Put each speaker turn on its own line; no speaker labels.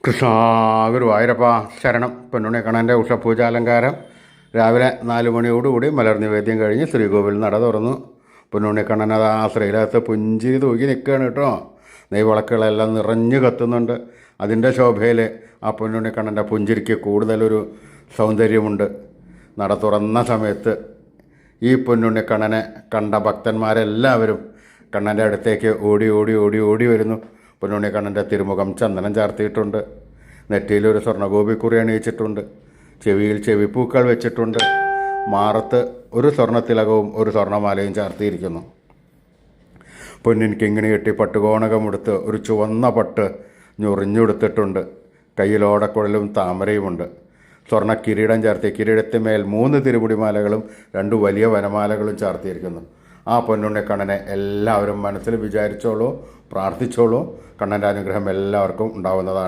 കൃഷ്ണ ഗുരുവായൂരപ്പ ശരണം. പൊന്നുണ്ണി കണ്ണൻ്റെ ഉഷപൂജാലങ്കാരം രാവിലെ 4 മണിയോടുകൂടി മലർനിവേദ്യം കഴിഞ്ഞ് ശ്രീകോവിൽ നട തുറന്നു. പൊന്നുണ്ണി കണ്ണൻ അത് ആ ശ്രീലകത്ത് പുഞ്ചിരി തൂക്കി നിൽക്കുകയാണ് കേട്ടോ. നെയ്വിളക്കുകളെല്ലാം നിറഞ്ഞു കത്തുന്നുണ്ട്. അതിൻ്റെ ശോഭയിൽ ആ പൊന്നുണ്ണി കണ്ണൻ്റെ പുഞ്ചിരിക്ക് കൂടുതലൊരു സൗന്ദര്യമുണ്ട്. നട തുറന്ന സമയത്ത് ഈ പൊന്നുണ്ണി കണ്ണനെ കണ്ട ഭക്തന്മാരെല്ലാവരും കണ്ണൻ്റെ അടുത്തേക്ക് ഓടി ഓടി ഓടി ഓടി വരുന്നു. പൊന്നുണ്ണി കണ്ണൻ്റെ തിരുമുഖം ചന്ദനം ചാർത്തിയിട്ടുണ്ട്. നെറ്റിയിലൊരു സ്വർണ്ണഗോപിക്കുറി അണിയിച്ചിട്ടുണ്ട്. ചെവിയിൽ ചെവിപ്പൂക്കൾ വെച്ചിട്ടുണ്ട്. മാറത്ത് ഒരു സ്വർണ്ണത്തിലകവും ഒരു സ്വർണ്ണമാലയും ചാർത്തിയിരിക്കുന്നു. പൊന്നിൻ കിങ്ങിണി കെട്ടി പട്ടുകോണകമെടുത്ത് ഒരു ചുവന്ന പട്ട് ഞൊറിഞ്ഞെടുത്തിട്ടുണ്ട്. കയ്യിൽ ഓടക്കുഴലും താമരയുമുണ്ട്. സ്വർണ്ണ കിരീടം ചാർത്തി കിരീടത്തിന്മേൽ 3 തിരുമുടിമാലകളും 2 വലിയ വനമാലകളും ചാർത്തിയിരിക്കുന്നു. ആ പൊന്നുണ്ണി കണ്ണനെ എല്ലാവരും മനസ്സിൽ വിചാരിച്ചോളൂ, പ്രാർത്ഥിച്ചോളൂ. കണ്ണൻ്റെ അനുഗ്രഹം എല്ലാവർക്കും ഉണ്ടാവുന്നതാണ്.